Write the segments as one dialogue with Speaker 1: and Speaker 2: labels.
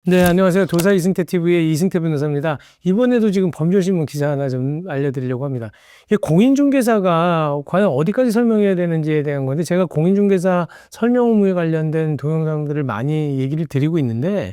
Speaker 1: 네, 안녕하세요. 도사 이승태 TV의 이승태 변호사입니다. 이번에도 지금 법률신문 기사 하나 좀 알려드리려고 합니다. 이 공인중개사가 과연 어디까지 설명해야 되는지에 대한 건데, 제가 공인중개사 설명 의무에 관련된 동영상들을 많이 얘기를 드리고 있는데,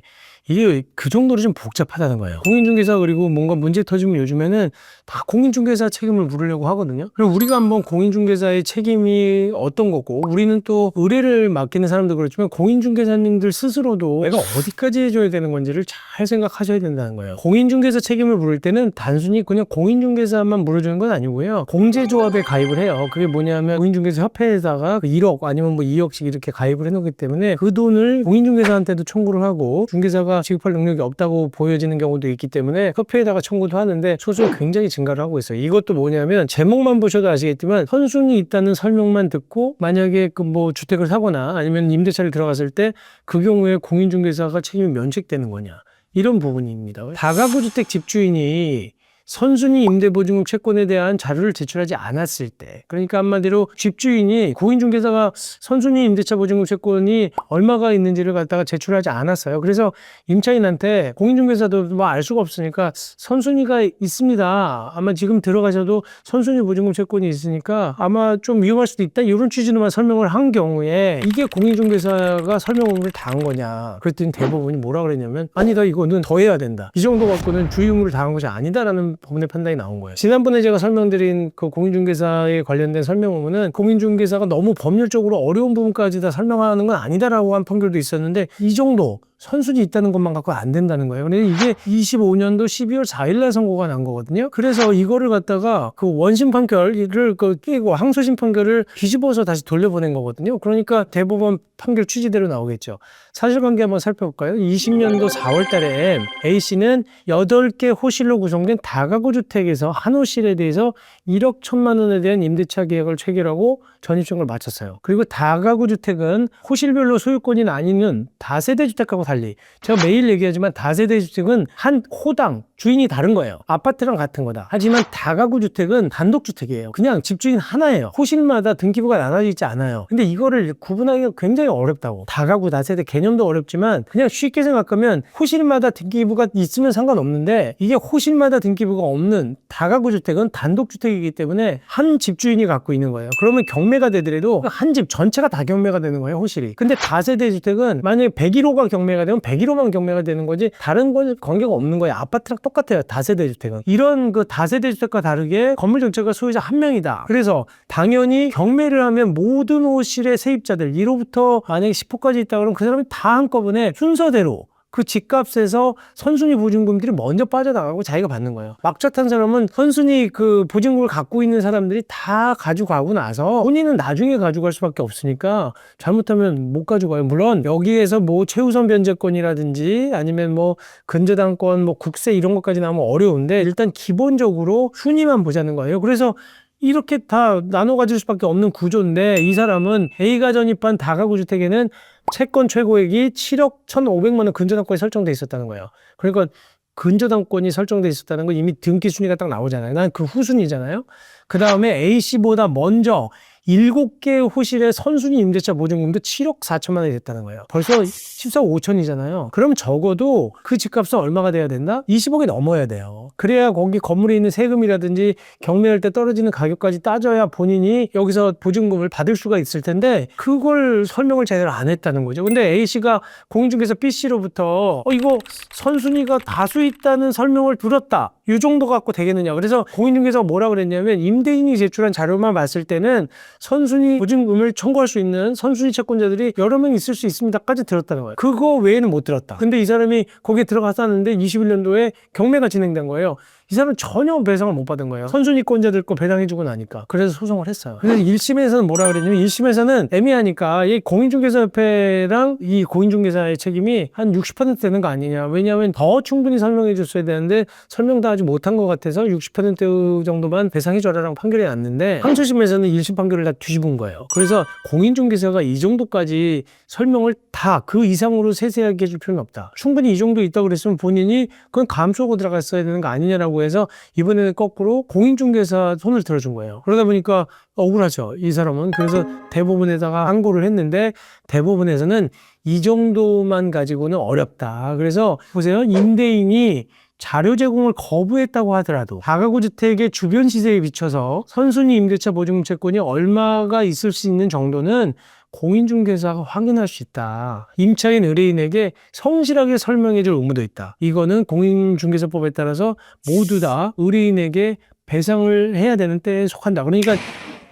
Speaker 1: 이게 그 정도로 좀 복잡하다는 거예요. 공인중개사 그리고 뭔가 문제 터지면 요즘에는 다 공인중개사 책임을 물으려고 하거든요. 그럼 우리가 한번 공인중개사의 책임이 어떤 거고, 우리는 또 의뢰를 맡기는 사람도 그렇지만 공인중개사님들 스스로도 내가 어디까지 해줘야 되는 건지를 잘 생각하셔야 된다는 거예요. 공인중개사 책임을 물을 때는 단순히 그냥 공인중개사만 물어주는 건 아니고요. 공제조합에 가입을 해요. 그게 뭐냐면 공인중개사 협회에다가 1억 아니면 뭐 2억씩 이렇게 가입을 해놓기 때문에 그 돈을 공인중개사한테도 청구를 하고, 중개사가 지급할 능력이 없다고 보여지는 경우도 있기 때문에 협회에다가 청구도 하는데 소송이 굉장히 증가를 하고 있어요. 이것도 뭐냐면 제목만 보셔도 아시겠지만 선순위 있다는 설명만 듣고 만약에 그 뭐 주택을 사거나 아니면 임대차를 들어갔을 때 그 경우에 공인중개사가 책임이 면책되는 거냐, 이런 부분입니다. 다가구 주택 집주인이 선순위 임대보증금 채권에 대한 자료를 제출하지 않았을 때, 그러니까 한마디로 집주인이 공인중개사가 선순위 임대차 보증금 채권이 얼마가 있는지를 갖다가 제출하지 않았어요. 그래서 임차인한테 공인중개사도 뭐 알 수가 없으니까 선순위가 있습니다, 아마 지금 들어가셔도 선순위 보증금 채권이 있으니까 아마 좀 위험할 수도 있다, 이런 취지로만 설명을 한 경우에 이게 공인중개사가 설명 의무를 다한 거냐, 그랬더니 대부분이 뭐라 그랬냐면 아니다, 이거는 더 해야 된다, 이 정도 갖고는 주의 의무를 다한 것이 아니다라는 법원의 판단이 나온 거예요. 지난번에 제가 설명드린 그 공인중개사에 관련된 설명 의무는 공인중개사가 너무 법률적으로 어려운 부분까지 다 설명하는 건 아니다라고 한 판결도 있었는데, 이 정도 선순위 있다는 것만 갖고 안 된다는 거예요. 근데 이게 25년도 12월 4일 날 선고가 난 거거든요. 그래서 이거를 갖다가 그 원심 판결을 깨고 항소심 판결을 뒤집어서 다시 돌려보낸 거거든요. 그러니까 대법원 판결 취지대로 나오겠죠. 사실관계 한번 살펴볼까요? 20년도 4월 달에 A씨는 8개 호실로 구성된 다가구 주택에서 한 호실에 대해서 1억 1천만 원에 대한 임대차 계약을 체결하고 전입증을 마쳤어요. 그리고 다가구 주택은 호실별로 소유권이 나뉘는 다세대 주택하고 달리, 제가 매일 얘기하지만 다세대 주택은 한 호당 주인이 다른 거예요. 아파트랑 같은 거다. 하지만 다가구 주택은 단독주택이에요. 그냥 집주인 하나예요. 호실마다 등기부가 나눠져 있지 않아요. 근데 이거를 구분하기가 굉장히 어렵다고. 다가구 다세대 개념도 어렵지만 그냥 쉽게 생각하면 호실마다 등기부가 있으면 상관없는데, 이게 호실마다 등기부가 없는 다가구 주택은 단독주택이기 때문에 한 집주인이 갖고 있는 거예요. 그러면 경매가 되더라도 한 집 전체가 다 경매가 되는 거예요, 호실이. 근데 다세대 주택은 만약에 101호가 경매가 되면 101호만 경매가 되는 거지 다른 건 관계가 없는 거예요. 아파트랑 똑같아요, 다세대 주택은. 이런 그 다세대 주택과 다르게 건물 전체가 소유자 한 명이다. 그래서 당연히 경매를 하면 모든 호실의 세입자들 1호부터 만약에 10호까지 있다 그러면 그 사람이 다 한꺼번에 순서대로 그 집값에서 선순위 보증금들이 먼저 빠져나가고 자기가 받는 거예요. 막차 탄 사람은 선순위 그 보증금을 갖고 있는 사람들이 다 가져가고 나서 본인은 나중에 가져갈 수밖에 없으니까 잘못하면 못 가져가요. 물론 여기에서 뭐 최우선 변제권이라든지 아니면 뭐 근저당권, 뭐 국세 이런 것까지 나오면 어려운데, 일단 기본적으로 순위만 보자는 거예요. 그래서 이렇게 다 나눠 가질 수밖에 없는 구조인데, 이 사람은 A가 전입한 다가구 주택에는 채권 최고액이 7억 1,500만 원 근저당권이 설정돼 있었다는 거예요. 그러니까 근저당권이 설정돼 있었다는 건 이미 등기 순위가 딱 나오잖아요. 난 그 후순위잖아요. 그 다음에 A씨보다 먼저 7개 호실의 선순위 임대차 보증금도 7억 4천만 원이 됐다는 거예요. 벌써 14억 5천이잖아요. 그럼 적어도 그 집값은 얼마가 돼야 된다? 20억이 넘어야 돼요. 그래야 거기 건물에 있는 세금이라든지 경매할 때 떨어지는 가격까지 따져야 본인이 여기서 보증금을 받을 수가 있을 텐데, 그걸 설명을 제대로 안 했다는 거죠. 근데 A씨가 공인중개사 B씨로부터 이거 선순위가 다수 있다는 설명을 들었다, 이 정도 갖고 되겠느냐. 그래서 공인중개사가 뭐라 그랬냐면, 임대인이 제출한 자료만 봤을 때는 선순위 보증금을 청구할 수 있는 선순위 채권자들이 여러 명 있을 수 있습니다까지 들었다는 거예요. 그거 외에는 못 들었다. 근데 이 사람이 거기에 들어갔었는데 21년도에 경매가 진행된 거예요. 이 사람은 전혀 배상을 못 받은 거예요. 선순위권자들 거 배당해주고 나니까. 그래서 소송을 했어요. 그래서 1심에서는 뭐라 그랬냐면, 1심에서는 애매하니까 이 공인중개사협회랑 이 공인중개사의 책임이 한 60% 되는 거 아니냐. 왜냐하면 더 충분히 설명해 줬어야 되는데 설명 다 하지 못한 것 같아서 60% 정도만 배상해줘라라고 판결이 났는데, 항소심에서는 1심 판결을 다 뒤집은 거예요. 그래서 공인중개사가 이 정도까지 설명을 다 그 이상으로 세세하게 해줄 필요는 없다. 충분히 이 정도 있다고 그랬으면 본인이 그건 감수하고 들어갔어야 되는 거 아니냐라고 된다고 해서 이번에는 거꾸로 공인중개사 손을 들어준 거예요. 그러다 보니까 억울하죠, 이 사람은. 그래서 대법원에다가 항고를 했는데 대법원에서는 이 정도만 가지고는 어렵다. 그래서 보세요, 임대인이 자료 제공을 거부했다고 하더라도 다가구 주택의 주변 시세에 비춰서 선순위 임대차 보증금 채권이 얼마가 있을 수 있는 정도는 공인중개사가 확인할 수 있다. 임차인 의뢰인에게 성실하게 설명해 줄 의무도 있다. 이거는 공인중개사법에 따라서 모두 다 의뢰인에게 배상을 해야 되는 때에 속한다. 그러니까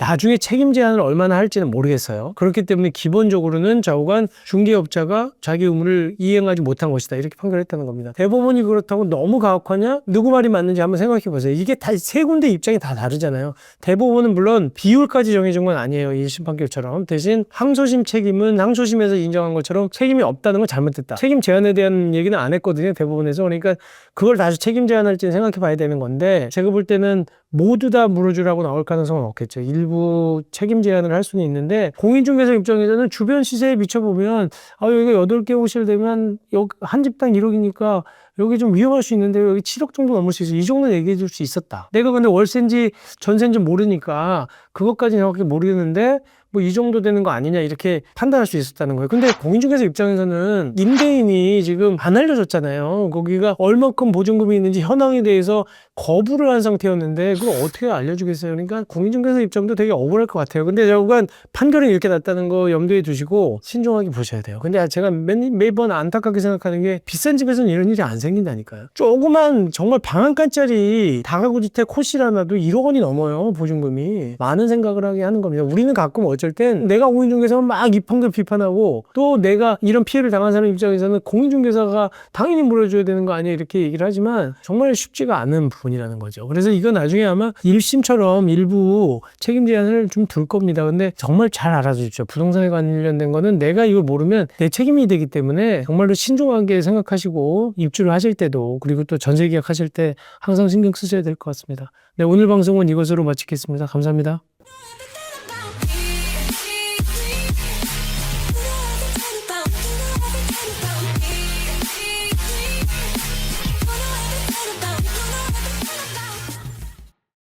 Speaker 1: 나중에 책임 제한을 얼마나 할지는 모르겠어요. 그렇기 때문에 기본적으로는 좌우간 중개업자가 자기 의무를 이행하지 못한 것이다, 이렇게 판결했다는 겁니다. 대법원이 그렇다고 너무 가혹하냐? 누구 말이 맞는지 한번 생각해 보세요. 이게 다 세 군데 입장이 다 다르잖아요. 대법원은 물론 비율까지 정해준 건 아니에요, 1심 판결처럼. 대신 항소심 책임은 항소심에서 인정한 것처럼 책임이 없다는 건 잘못됐다, 책임 제한에 대한 얘기는 안 했거든요, 대법원에서. 그러니까 그걸 다시 책임 제한할지는 생각해 봐야 되는 건데, 제가 볼 때는 모두 다 물어주라고 나올 가능성은 없겠죠. 일부 책임 제한을 할 수는 있는데, 공인중개사 입장에서는 주변 시세에 비춰보면 여기가 8개 호실 되면 한 집당 1억이니까 여기 좀 위험할 수 있는데 여기 7억 정도 넘을 수 있어, 이 정도 얘기해 줄 수 있었다. 내가 근데 월세인지 전세인지 모르니까 그것까지 정확히 모르겠는데 뭐 이 정도 되는 거 아니냐, 이렇게 판단할 수 있었다는 거예요. 근데 공인중개사 입장에서는 임대인이 지금 안 알려줬잖아요. 거기가 얼마큼 보증금이 있는지 현황에 대해서 거부를 한 상태였는데 그걸 어떻게 알려주겠어요. 그러니까 공인중개사 입장도 되게 억울할 것 같아요. 근데 결국은 판결이 이렇게 났다는 거 염두에 두시고 신중하게 보셔야 돼요. 근데 제가 매번 안타깝게 생각하는 게, 비싼 집에서는 이런 일이 안 생긴다니까요. 조그만 정말 방 한 칸짜리 다가구 주택 호실 하나도 1억 원이 넘어요, 보증금이. 많은 생각을 하게 하는 겁니다. 우리는 가끔 어쩔 땐 내가 공인중개사면 막 이 판결 비판하고, 또 내가 이런 피해를 당한 사람 입장에서는 공인중개사가 당연히 물어줘야 되는 거 아니야, 이렇게 얘기를 하지만 정말 쉽지가 않은 부분이라는 거죠. 그래서 이건 나중에 아마 1심처럼 일부 책임 제한을 좀 둘 겁니다. 근데 정말 잘 알아주십시오. 부동산에 관련된 거는 내가 이걸 모르면 내 책임이 되기 때문에 정말로 신중하게 생각하시고 입주를 하실 때도, 그리고 또 전세 계약하실 때 항상 신경 쓰셔야 될 것 같습니다. 네, 오늘 방송은 이것으로 마치겠습니다. 감사합니다.